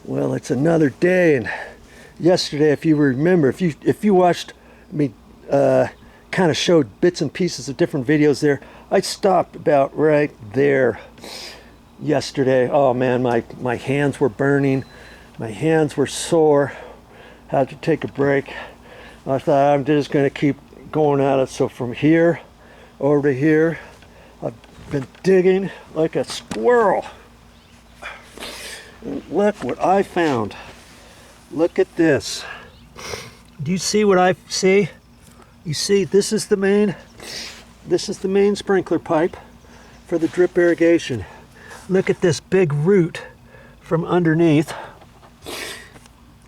Well, it's another day, and yesterday, if you remember, if you watched me, kind of showed bits and pieces of different videos there. I stopped about right there yesterday. Oh man, my hands were burning, my hands were sore. Had to take a break. I thought I'm just going to keep going at it. So from here over to here, I've been digging like a squirrel. And look what I found. Look at this. Do you see what I see? You see, this is the main sprinkler pipe for the drip irrigation. Look at this big root from underneath.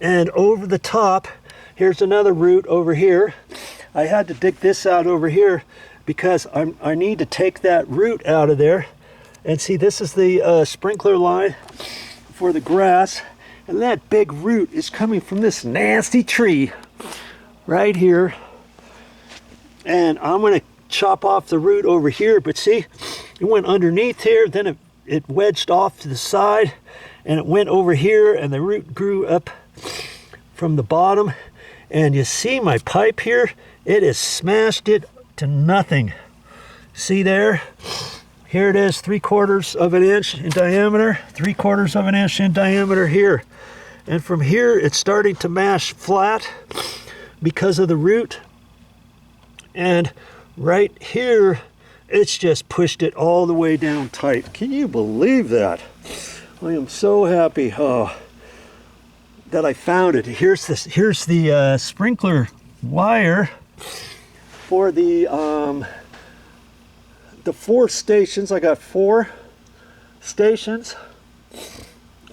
And over the top, here's another root over here. I had to dig this out over here because I need to take that root out of there. And see, this is the sprinkler line for the grass, and that big root is coming from this nasty tree right here. And I'm going to chop off the root over here, but see, it went underneath here, then it wedged off to the side, and it went over here, and the root grew up from the bottom. And you see my pipe here, it has smashed it to nothing. See there? Here it is, 3/4 of an inch in diameter, 3/4 of an inch in diameter here. And from here, it's starting to mash flat because of the root. And right here, it's just pushed it all the way down tight. Can you believe that? I am so happy that I found it. Here's the sprinkler wire for the 4 stations. I got 4 stations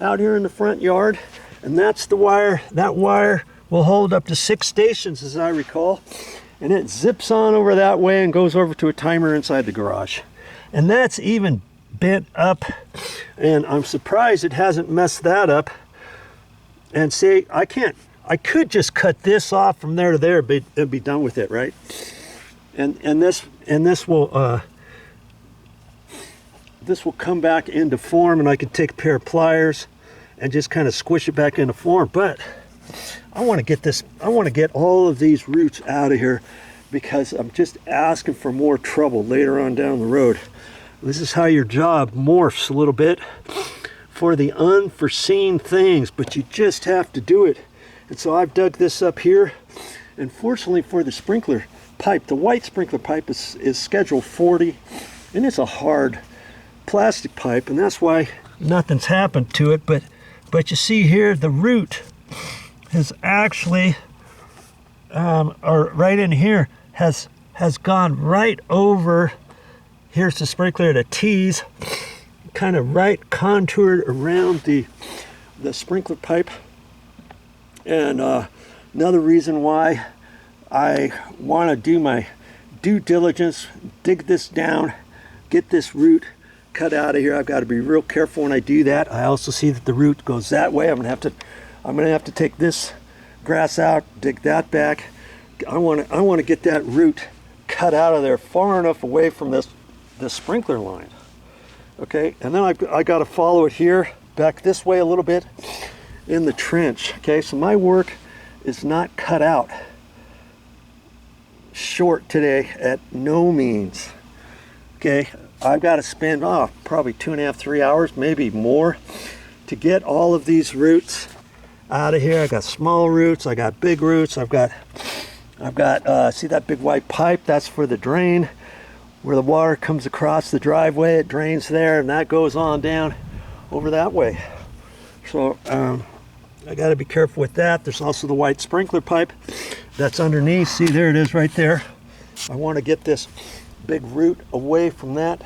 out here in the front yard, and that's the wire. That wire will hold up to 6 stations, as I recall, and it zips on over that way and goes over to a timer inside the garage. And that's even bent up, and I'm surprised it hasn't messed that up. And see, I could just cut this off from there to there, but it'd be done with it, right? And this will come back into form, and I can take a pair of pliers and just kind of squish it back into form. But I want to get all of these roots out of here, because I'm just asking for more trouble later on down the road. This is how your job morphs a little bit for the unforeseen things, but you just have to do it. And so I've dug this up here, and fortunately for the sprinkler pipe, the white sprinkler pipe is schedule 40, and it's a hard plastic pipe, and that's why nothing's happened to it. But you see here, the root has actually or right in here has gone right over. Here's the sprinkler, the T's kind of right contoured around the sprinkler pipe. And another reason why I want to do my due diligence, dig this down, get this root cut out of here. I've got to be real careful when I do that. I also see that the root goes that way. I'm gonna have to take this grass out, dig that back. I want to get that root cut out of there far enough away from this sprinkler line. Okay, and then I got to follow it here back this way a little bit in the trench. Okay, so my work is not cut out short today, at no means. Okay, I've got to spend probably 2.5 to 3 hours, maybe more, to get all of these roots out of here. I got small roots, I got big roots. I've got see that big white pipe? That's for the drain, where the water comes across the driveway. It drains there, and that goes on down over that way. So I got to be careful with that. There's also the white sprinkler pipe that's underneath. See, there it is right there. I want to get this big root away from that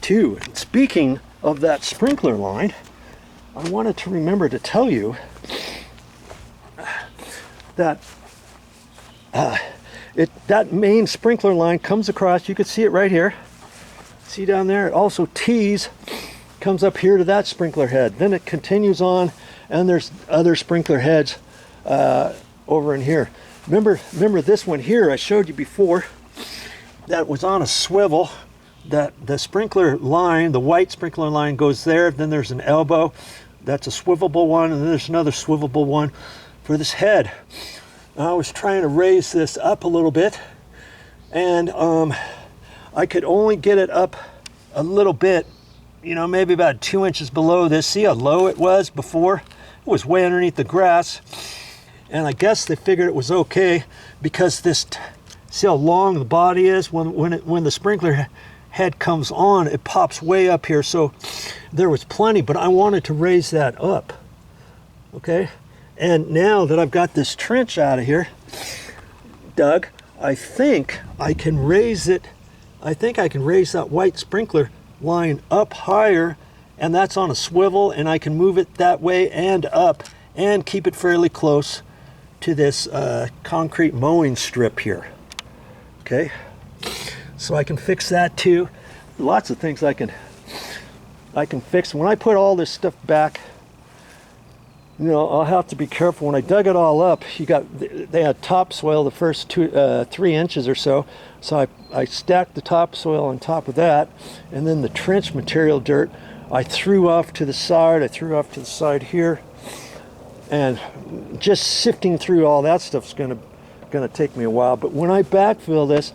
too. And speaking of that sprinkler line, I wanted to remember to tell you that that main sprinkler line comes across. You can see it right here. See down there? It also tees, comes up here to that sprinkler head. Then it continues on, and there's other sprinkler heads over in here. Remember this one here I showed you before, that was on a swivel. That the sprinkler line, the white sprinkler line, goes there. Then there's an elbow That's a swivelable one, and then there's another swivelable one for this head. I was trying to raise this up a little bit, and I could only get it up a little bit, you know, maybe about 2 inches below this. See how low it was before? It was way underneath the grass, and I guess they figured it was okay because this, see how long the body is? When the sprinkler head comes on, it pops way up here, so there was plenty, but I wanted to raise that up, okay? And now that I've got this trench out of here dug, I think I can raise it. I think I can raise that white sprinkler line up higher, and that's on a swivel, and I can move it that way and up and keep it fairly close to this concrete mowing strip here. Okay, so I can fix that too. Lots of things I can fix. When I put all this stuff back, you know, I'll have to be careful. When I dug it all up, they had topsoil the first 3 inches or so. So I stacked the topsoil on top of that, and then the trench material dirt I threw off to the side. I threw off to the side here, and just sifting through all that stuff's gonna take me a while. But when I backfill this,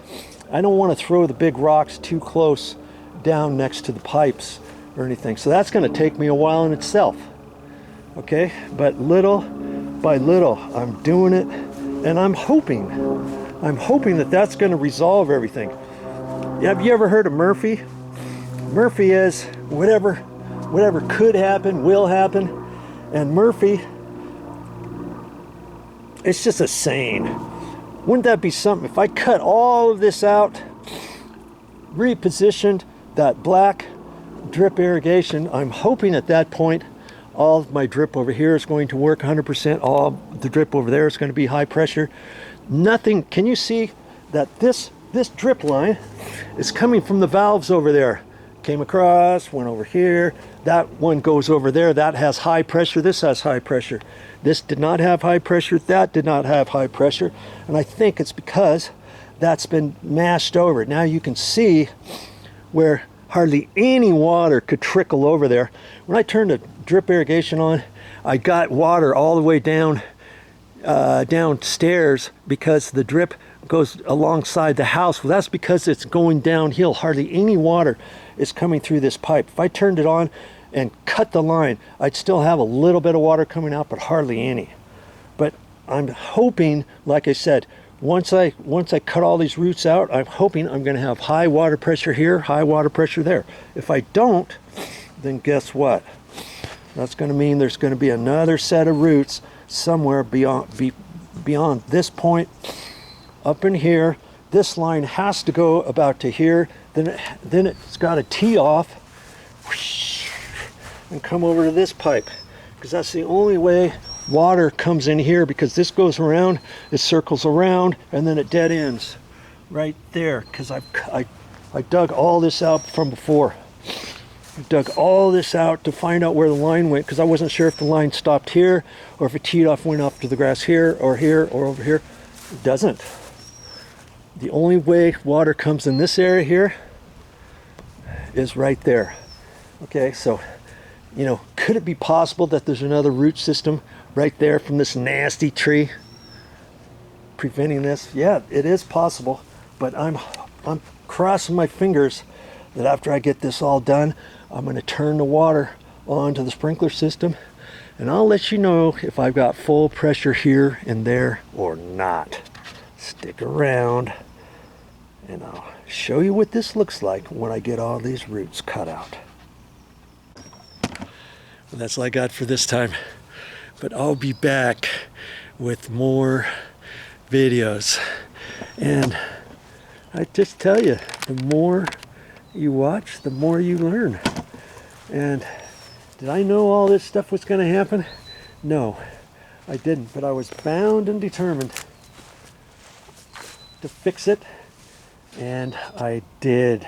I don't want to throw the big rocks too close down next to the pipes or anything. So that's going to take me a while in itself. Okay, but little by little, I'm doing it, and I'm hoping that that's going to resolve everything. Have you ever heard of Murphy? Murphy is whatever could happen will happen, and Murphy, it's just a saying. Wouldn't that be something if I cut all of this out, repositioned that black drip irrigation? I'm hoping at that point all of my drip over here is going to work 100%. All the drip over there is going to be high pressure. Nothing. Can you see that this drip line is coming from the valves over there? Came across, went over here. That one goes over there. That has high pressure. This has high pressure. This did not have high pressure. That did not have high pressure. And I think it's because that's been mashed over. Now you can see where hardly any water could trickle over there. When I turned the drip irrigation on, I got water all the way down downstairs because the drip goes alongside the house. Well, that's because it's going downhill. Hardly any water is coming through this pipe. If I turned it on and cut the line, I'd still have a little bit of water coming out, but hardly any. But I'm hoping, like I said, once I cut all these roots out, I'm hoping I'm going to have high water pressure here, high water pressure there. If I don't, then guess what? That's going to mean there's going to be another set of roots somewhere beyond this point, up in here. This line has to go about to here. Then it's got to tee off and come over to this pipe, because that's the only way water comes in here, because this goes around, it circles around, and then it dead ends right there, because I dug all this out from before. I dug all this out to find out where the line went, because I wasn't sure if the line stopped here or if it teed off, went off to the grass here or over here. It doesn't. The only way water comes in this area here is right there. Okay, so, you know, could it be possible that there's another root system right there from this nasty tree preventing this? Yeah, it is possible, but I'm crossing my fingers that after I get this all done, I'm going to turn the water onto the sprinkler system, and I'll let you know if I've got full pressure here and there or not. Stick around and I'll show you what this looks like when I get all these roots cut out. Well, that's all I got for this time, but I'll be back with more videos. And I just tell you, the more you watch, the more you learn. And did I know all this stuff was going to happen? No, I didn't, but I was bound and determined to fix it, and I did.